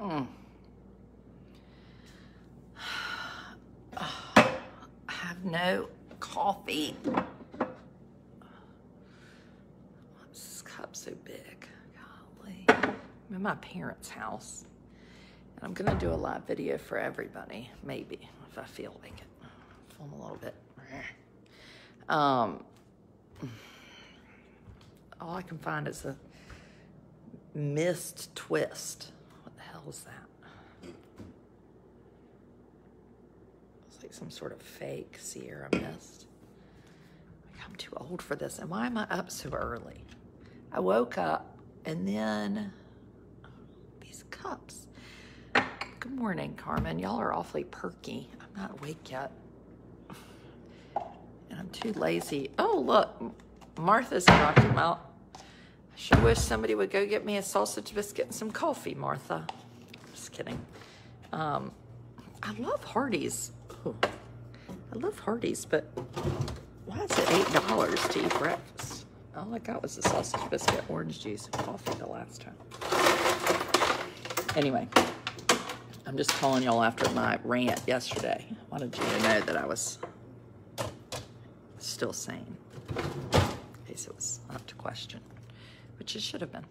Mm. I have no coffee. What's this cup so big? Golly. I'm in my parents' house. And I'm gonna do a live video for everybody, maybe, if I feel like it. Film a little bit. All I can find is a mist twist. What the hell is that? It's like some sort of fake Sierra mist. I'm too old for this. And why am I up so early? I woke up and then these cups. Good morning, Carmen. Y'all are awfully perky. I'm not awake yet. And I'm too lazy. Oh, look. Martha's in Rocky Mount. I sure wish somebody would go get me a sausage biscuit and some coffee, Martha. Just kidding. I love Hardee's. Ooh, I love Hardee's, but why is it $8 to eat breakfast? All I got was the sausage biscuit, orange juice, and coffee the last time. Anyway, I'm just calling y'all after my rant yesterday. I wanted you to know that I was still sane. In case it was up to question, which it should have been.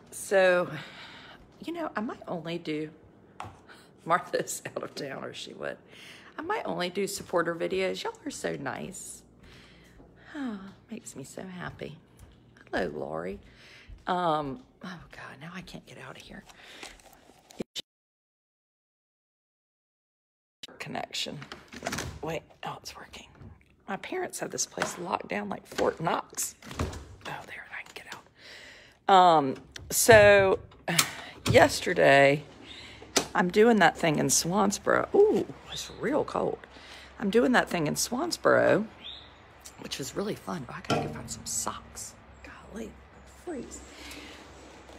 So, you know, I might only do, Martha's out of town, or she would. I might only do supporter videos. Y'all are so nice. Oh, makes me so happy. Hello, Lori. Oh, God, now I can't get out of here. Connection. Wait, oh, it's working. My parents have this place locked down like Fort Knox. Oh, there, I can get out. So yesterday, I'm doing that thing in Swansboro. Ooh, it's real cold. I'm doing that thing in Swansboro, which was really fun. Oh, I gotta go find some socks. Golly, freeze.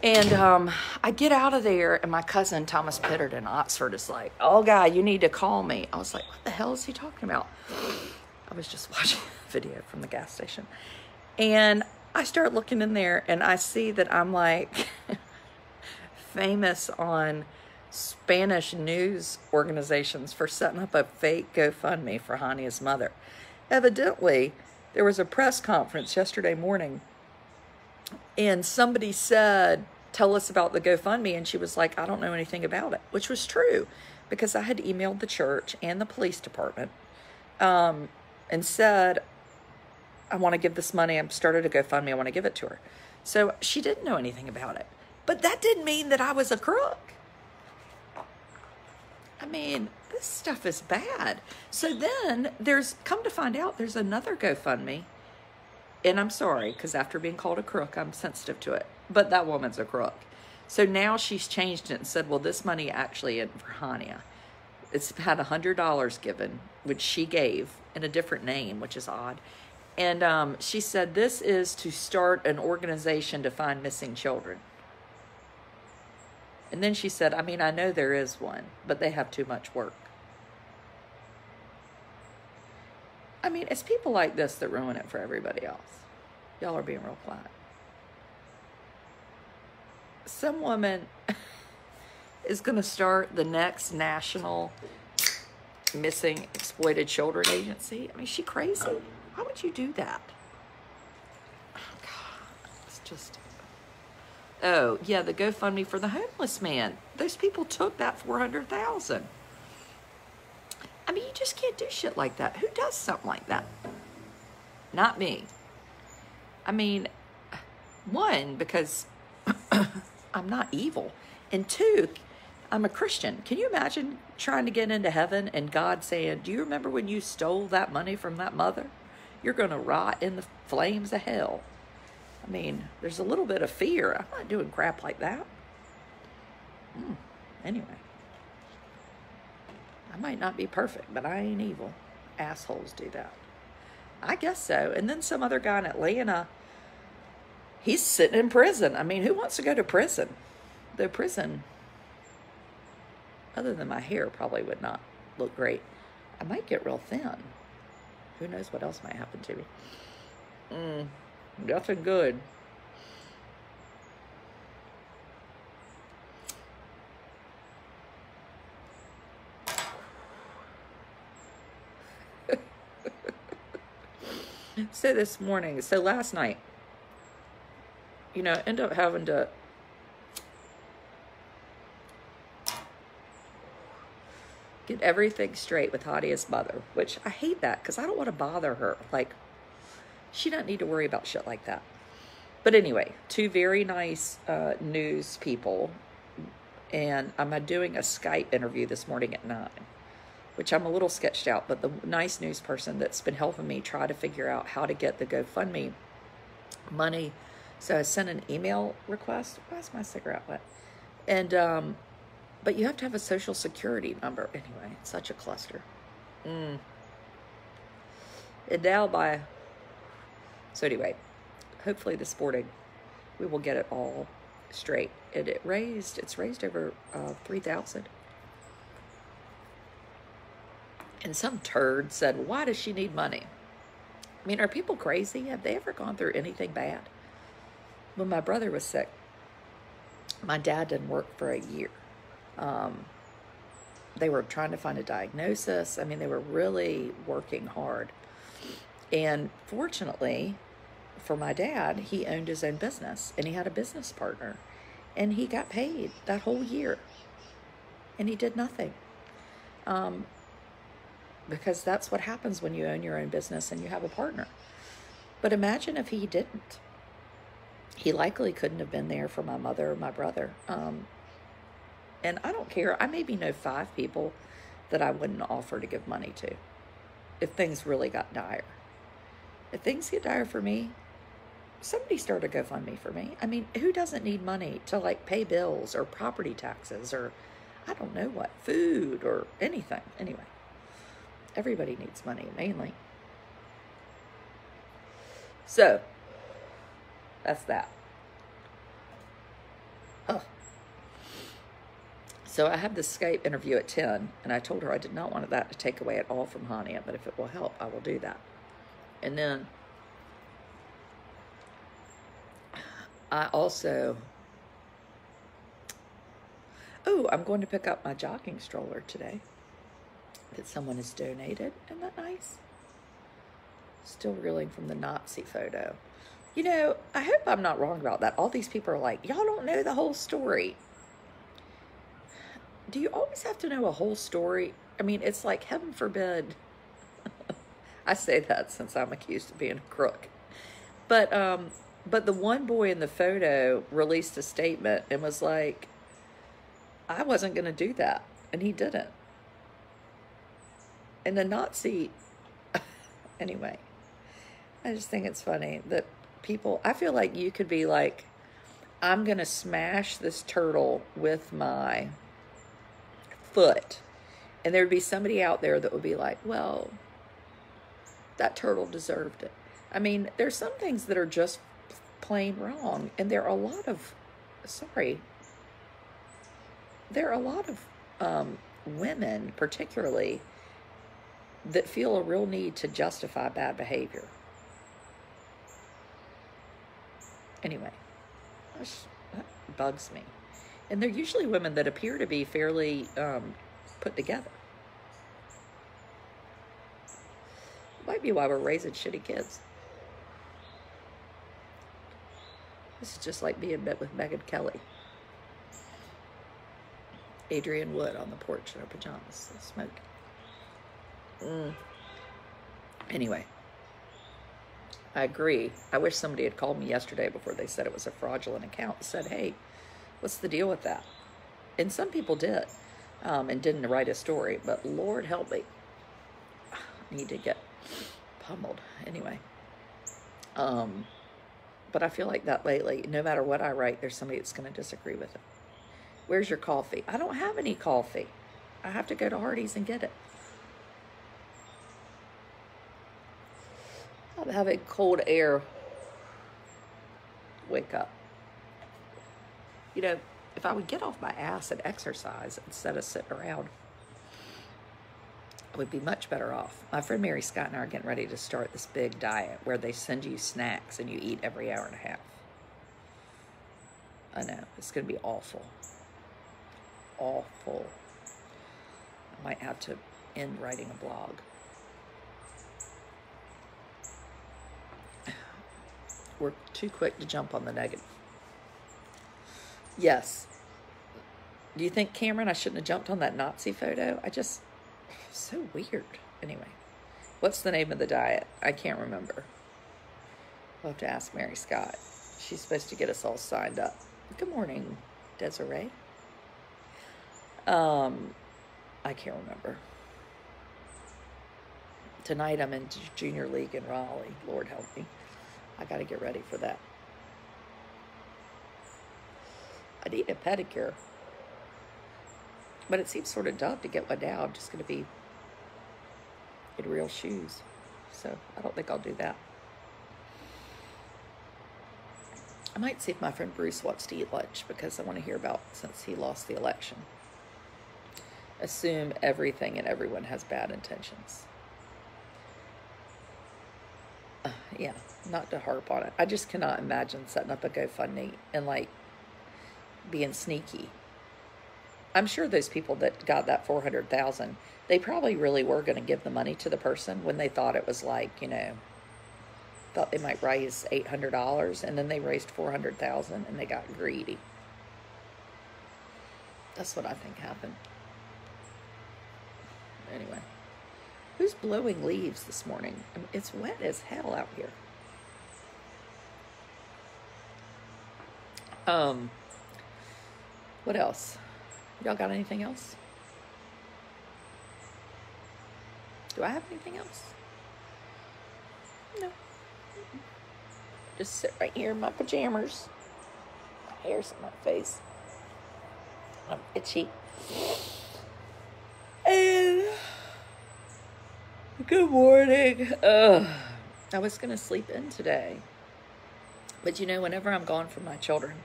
And I get out of there, and my cousin Thomas Pittard in Oxford is like, "Oh, guy, you need to call me." I was like, "What the hell is he talking about?" I was just watching a video from the gas station, and I start looking in there, and I see that I'm like famous on Spanish news organizations for setting up a fake GoFundMe for Hania's mother. Evidently, there was a press conference yesterday morning, and somebody said, "Tell us about the GoFundMe," and she was like, "I don't know anything about it," which was true, because I had emailed the church and the police department and said, "I want to give this money. I've started a GoFundMe. I want to give it to her." So she didn't know anything about it. But that didn't mean that I was a crook. I mean, this stuff is bad. So then come to find out, there's another GoFundMe. And I'm sorry, because after being called a crook, I'm sensitive to it. But that woman's a crook. So now she's changed it and said, well, this money actually isn't for Hania. It's had $100 given, which she gave in a different name, which is odd. And she said, this is to start an organization to find missing children. And then she said, I mean, I know there is one, but they have too much work. I mean, it's people like this that ruin it for everybody else. Y'all are being real quiet. Some woman is going to start the next national missing exploited children agency. I mean, is she crazy? Why would you do that? Oh, God, it's just... Oh, yeah, the GoFundMe for the homeless man. Those people took that $400,000. I mean, you just can't do shit like that. Who does something like that? Not me. I mean, one, because I'm not evil. And two, I'm a Christian. Can you imagine trying to get into heaven and God saying, do you remember when you stole that money from that mother? You're going to rot in the flames of hell. I mean, there's a little bit of fear. I'm not doing crap like that. Anyway. I might not be perfect, but I ain't evil. Assholes do that. I guess so. And then some other guy in Atlanta, he's sitting in prison. I mean, who wants to go to prison? The prison, other than my hair, probably would not look great. I might get real thin. Who knows what else might happen to me. Nothing good. So this morning, so last night, end up having to get everything straight with Hadia's mother, which I hate that because I don't want to bother her. Like, she doesn't need to worry about shit like that. But anyway, two very nice news people, and I'm doing a Skype interview this morning at 9, which I'm a little sketched out, but the nice news person that's been helping me try to figure out how to get the GoFundMe money. So I sent an email request. Why is my cigarette wet? And, but you have to have a social security number. Anyway, it's such a cluster. And now so anyway, hopefully this morning we will get it all straight. And it's raised over 3,000. And some turd said, why does she need money? I mean, are people crazy? Have they ever gone through anything bad? When my brother was sick, my dad didn't work for a year. They were trying to find a diagnosis. I mean, they were really working hard. And fortunately for my dad, he owned his own business and he had a business partner and he got paid that whole year and he did nothing. Because that's what happens when you own your own business and you have a partner. But imagine if he didn't. He likely couldn't have been there for my mother or my brother. And I don't care. I maybe know 5 people that I wouldn't offer to give money to if things really got dire. If things get dire for me, somebody start a GoFundMe for me. I mean, who doesn't need money to like pay bills or property taxes or I don't know what, food or anything. Anyway, everybody needs money mainly. So that's that. Oh. So I have this Skype interview at 10, and I told her I did not want that to take away at all from Hania, but if it will help, I will do that. And then I also, I'm going to pick up my jogging stroller today that someone has donated. Isn't that nice? Still reeling from the Nazi photo. You know, I hope I'm not wrong about that. All these people are like, y'all don't know the whole story. Do you always have to know a whole story? I mean, it's like, heaven forbid. I say that since I'm accused of being a crook. But the one boy in the photo released a statement and was like, I wasn't going to do that. And he didn't. And the Nazi, anyway, I just think it's funny that people, I feel like you could be like, I'm going to smash this turtle with my foot. And there'd be somebody out there that would be like, well, that turtle deserved it. I mean, there's some things that are just plain wrong. And there are a lot of, women particularly that feel a real need to justify bad behavior. Anyway, that bugs me. And they're usually women that appear to be fairly put together. Might be why we're raising shitty kids. This is just like being met with Megyn Kelly. Adrienne Wood on the porch in her pajamas, smoking. Anyway, I agree. I wish somebody had called me yesterday before they said it was a fraudulent account and said, hey, what's the deal with that? And some people did and didn't write a story, but Lord help me. I need to get pummeled. Anyway. But I feel like that lately, no matter what I write, there's somebody that's going to disagree with it. Where's your coffee? I don't have any coffee. I have to go to Hardee's and get it. I'm having cold air. Wake up. You know, if I would get off my ass and exercise instead of sitting around, I would be much better off. My friend Mary Scott and I are getting ready to start this big diet where they send you snacks and you eat every hour and a half. I know, it's going to be awful. Awful. I might have to end writing a blog. we're too quick to jump on the negative. Yes. Do you think, Cameron, I shouldn't have jumped on that Nazi photo? So weird. Anyway, what's the name of the diet? I can't remember. We'll have to ask Mary Scott. She's supposed to get us all signed up. Good morning, Desiree. I can't remember. Tonight I'm in junior league in Raleigh. Lord help me. I got to get ready for that. I need a pedicure. But it seems sort of dumb to get one now. I'm just going to be in real shoes. So I don't think I'll do that. I might see if my friend Bruce wants to eat lunch, because I want to hear about, since he lost the election. Assume everything and everyone has bad intentions. Yeah, not to harp on it. I just cannot imagine setting up a GoFundMe and like being sneaky. I'm sure those people that got that 400,000, they probably really were going to give the money to the person when they thought it was like, you know, thought they might raise $800, and then they raised 400,000 and they got greedy. That's what I think happened. Anyway, who's blowing leaves this morning? I mean, it's wet as hell out here. What else? Y'all got anything else? Do I have anything else? No. Just sit right here in my pajamas. My hair's on my face. I'm itchy. And good morning. I was going to sleep in today. But you know, whenever I'm gone from my children,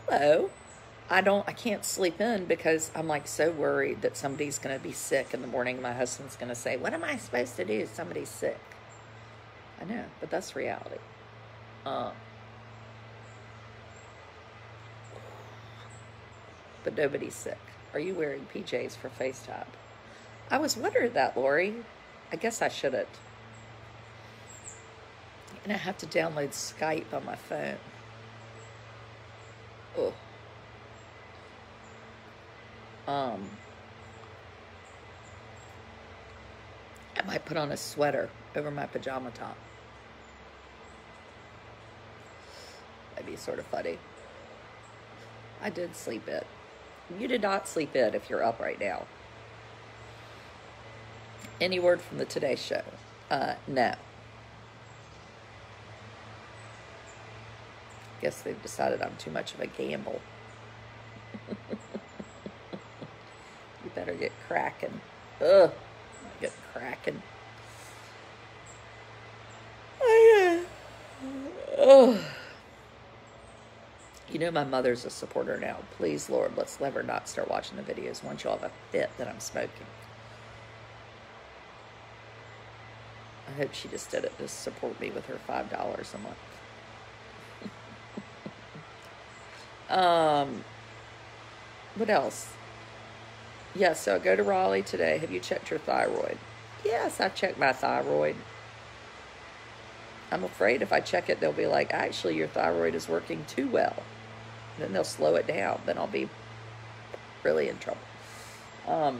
hello, I can't sleep in because I'm like so worried that somebody's going to be sick in the morning. My husband's going to say, what am I supposed to do if somebody's sick? I know, but that's reality. But nobody's sick. Are you wearing PJs for FaceTime? I was wondering that, Lori. I guess I shouldn't. And I have to download Skype on my phone. Oh. I might put on a sweater over my pajama top. That'd be sort of funny. I did sleep in. You did not sleep in if you're up right now. Any word from the Today Show? No. Guess they've decided I'm too much of a gamble. You better get cracking. Ugh. Get cracking. Oh. You know my mother's a supporter now. Please, Lord, let's let her not start watching the videos once y'all have a fit that I'm smoking. I hope she just did it to support me with her $5 a month. What else? Yeah, so I go to Raleigh today. Have you checked your thyroid? Yes, I've checked my thyroid. I'm afraid if I check it, they'll be like, actually, your thyroid is working too well. Then they'll slow it down. Then I'll be really in trouble. I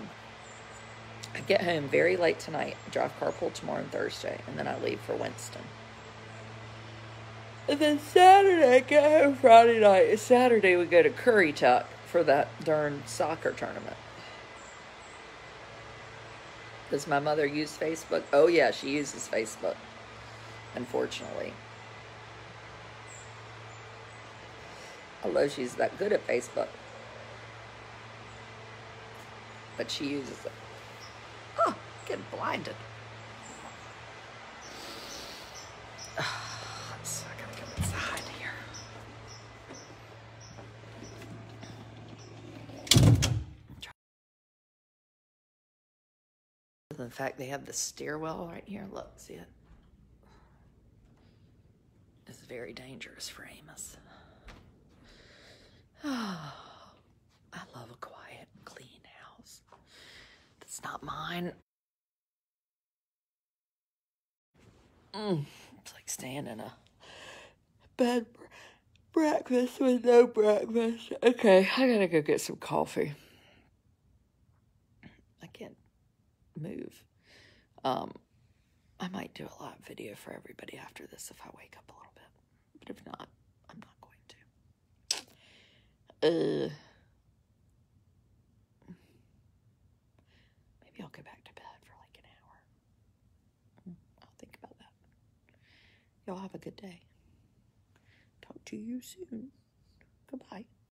get home very late tonight. I drive carpool tomorrow and Thursday, and then I leave for Winston. And then Saturday, I get home Friday night. Saturday, we go to Currituck for that darn soccer tournament. Does my mother use Facebook? Oh, yeah, she uses Facebook, unfortunately. Although she's that good at Facebook. But she uses it. Oh, getting blinded. So I gotta go inside here. The fact they have the stairwell right here. Look, see it? It's very dangerous for Amos. Oh, I love a quiet, clean house. That's not mine. It's like staying in a bed breakfast with no breakfast. Okay, I gotta go get some coffee. I can't move. I might do a live video for everybody after this if I wake up a little bit. But if not, I'm not going to. Maybe I'll go back to bed for like an hour. I'll think about that. Y'all have a good day. Talk to you soon. Goodbye.